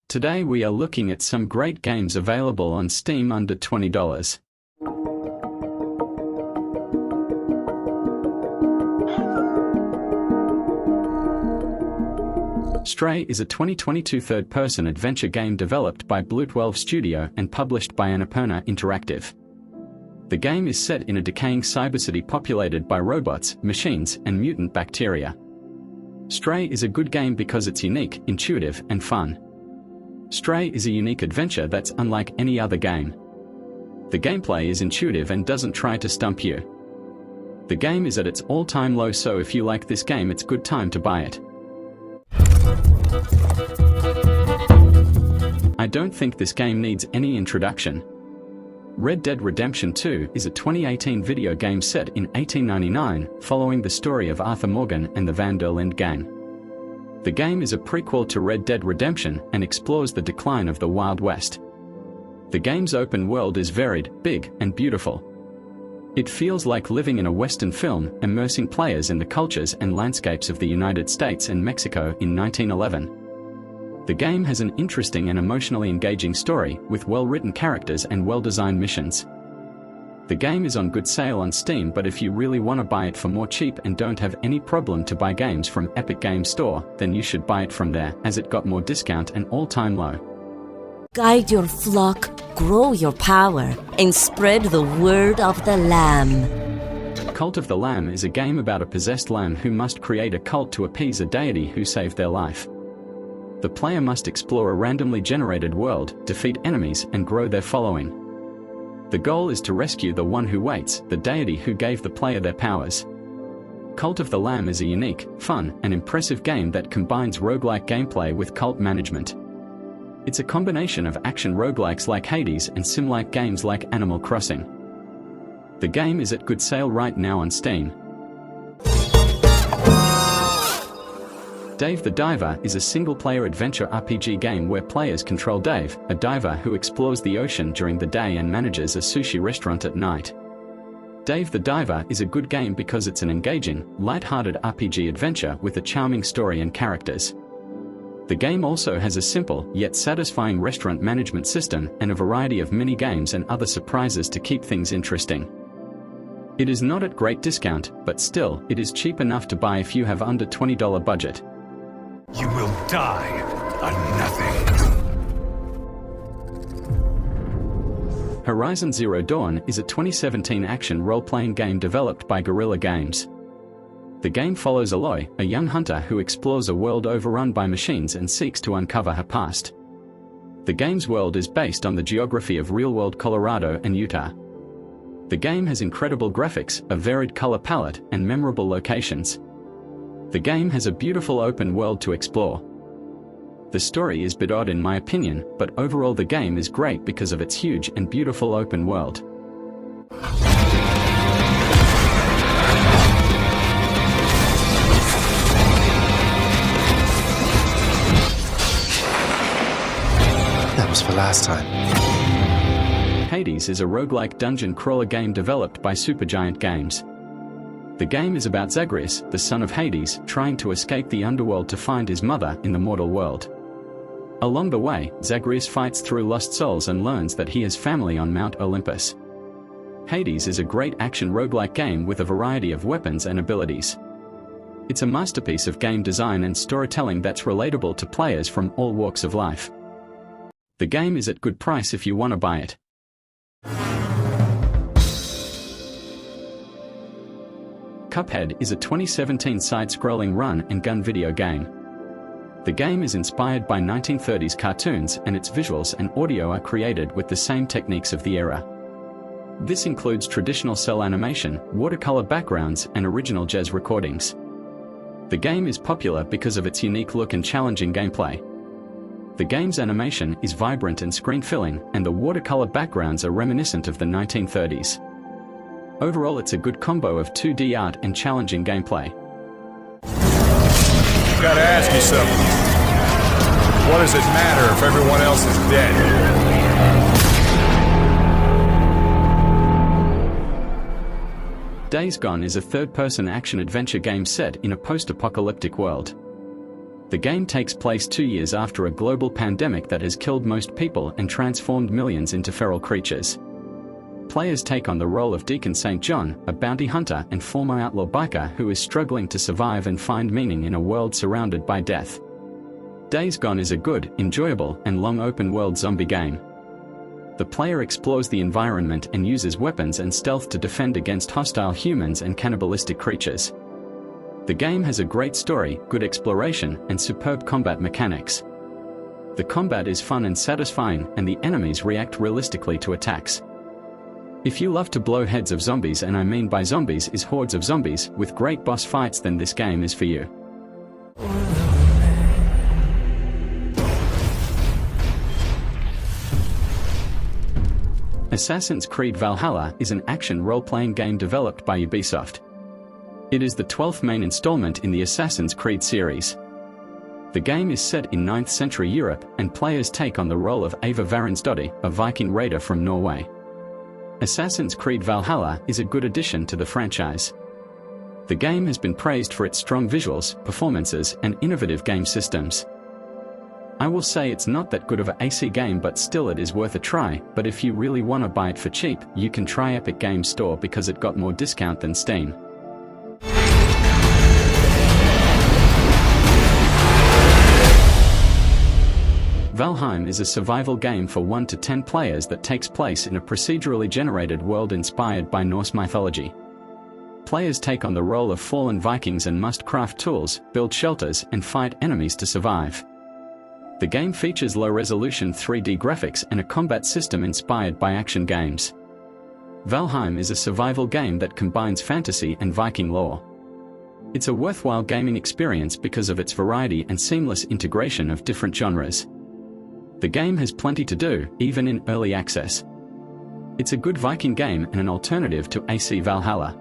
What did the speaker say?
Today we are looking at some great games available on Steam under $20. Stray is a 2022 third-person adventure game developed by Blue 12 Studio and published by Annapurna Interactive. The game is set in a decaying cybercity populated by robots, machines, and mutant bacteria. Stray is a good game because it's unique, intuitive, and fun. Stray is a unique adventure that's unlike any other game. The gameplay is intuitive and doesn't try to stump you. The game is at its all-time low, so if you like this game, it's good time to buy it. I don't think this game needs any introduction. Red Dead Redemption 2 is a 2018 video game set in 1899, following the story of Arthur Morgan and the Van der Linde gang. The game is a prequel to Red Dead Redemption and explores the decline of the Wild West. The game's open world is varied, big, and beautiful. It feels like living in a Western film, immersing players in the cultures and landscapes of the United States and Mexico in 1911. The game has an interesting and emotionally engaging story, with well-written characters and well-designed missions. The game is on good sale on Steam, but if you really want to buy it for more cheap and don't have any problem to buy games from Epic Games Store, then you should buy it from there, as it got more discount and all-time low. Guide your flock, grow your power, and spread the word of the Lamb. Cult of the Lamb is a game about a possessed lamb who must create a cult to appease a deity who saved their life. The player must explore a randomly generated world, defeat enemies, and grow their following. The goal is to rescue the one who waits, the deity who gave the player their powers. Cult of the Lamb is a unique, fun, and impressive game that combines roguelike gameplay with cult management. It's a combination of action roguelikes like Hades and sim-like games like Animal Crossing. The game is at good sale right now on Steam. Dave the Diver is a single-player adventure RPG game where players control Dave, a diver who explores the ocean during the day and manages a sushi restaurant at night. Dave the Diver is a good game because it's an engaging, light-hearted RPG adventure with a charming story and characters. The game also has a simple, yet satisfying restaurant management system and a variety of mini-games and other surprises to keep things interesting. It is not at great discount, but still, it is cheap enough to buy if you have under $20 budget. You will die a nothing. Horizon Zero Dawn is a 2017 action role-playing game developed by Guerrilla Games. The game follows Aloy, a young hunter who explores a world overrun by machines and seeks to uncover her past. The game's world is based on the geography of real-world Colorado and Utah. The game has incredible graphics, a varied color palette, and memorable locations. The game has a beautiful open world to explore. The story is a bit odd in my opinion, but overall the game is great because of its huge and beautiful open world. That was for last time. Hades is a roguelike dungeon crawler game developed by Supergiant Games. The game is about Zagreus, the son of Hades, trying to escape the underworld to find his mother in the mortal world. Along the way, Zagreus fights through lost souls and learns that he has family on Mount Olympus. Hades is a great action roguelike game with a variety of weapons and abilities. It's a masterpiece of game design and storytelling that's relatable to players from all walks of life. The game is at good price if you want to buy it. Cuphead is a 2017 side-scrolling run-and-gun video game. The game is inspired by 1930s cartoons, and its visuals and audio are created with the same techniques of the era. This includes traditional cell animation, watercolor backgrounds, and original jazz recordings. The game is popular because of its unique look and challenging gameplay. The game's animation is vibrant and screen-filling, and the watercolor backgrounds are reminiscent of the 1930s. Overall, it's a good combo of 2D art and challenging gameplay. Gotta ask you something. What does it matter if everyone else is dead? Days Gone is a third-person action-adventure game set in a post-apocalyptic world. The game takes place 2 years after a global pandemic that has killed most people and transformed millions into feral creatures. Players take on the role of Deacon St. John, a bounty hunter and former outlaw biker who is struggling to survive and find meaning in a world surrounded by death. Days Gone is a good, enjoyable, and long open-world zombie game. The player explores the environment and uses weapons and stealth to defend against hostile humans and cannibalistic creatures. The game has a great story, good exploration, and superb combat mechanics. The combat is fun and satisfying, and the enemies react realistically to attacks. If you love to blow heads of zombies, and I mean by zombies is hordes of zombies, with great boss fights, then this game is for you. Assassin's Creed Valhalla is an action role-playing game developed by Ubisoft. It is the 12th main installment in the Assassin's Creed series. The game is set in 9th century Europe, and players take on the role of Ava Varinsdottir, a Viking raider from Norway. Assassin's Creed Valhalla is a good addition to the franchise. The game has been praised for its strong visuals, performances, and innovative game systems. I will say it's not that good of an AC game, but still it is worth a try. But if you really want to buy it for cheap, you can try Epic Games Store because it got more discount than Steam. Valheim is a survival game for 1 to 10 players that takes place in a procedurally generated world inspired by Norse mythology. Players take on the role of fallen Vikings and must craft tools, build shelters, and fight enemies to survive. The game features low-resolution 3D graphics and a combat system inspired by action games. Valheim is a survival game that combines fantasy and Viking lore. It's a worthwhile gaming experience because of its variety and seamless integration of different genres. The game has plenty to do, even in early access. It's a good Viking game and an alternative to AC Valhalla.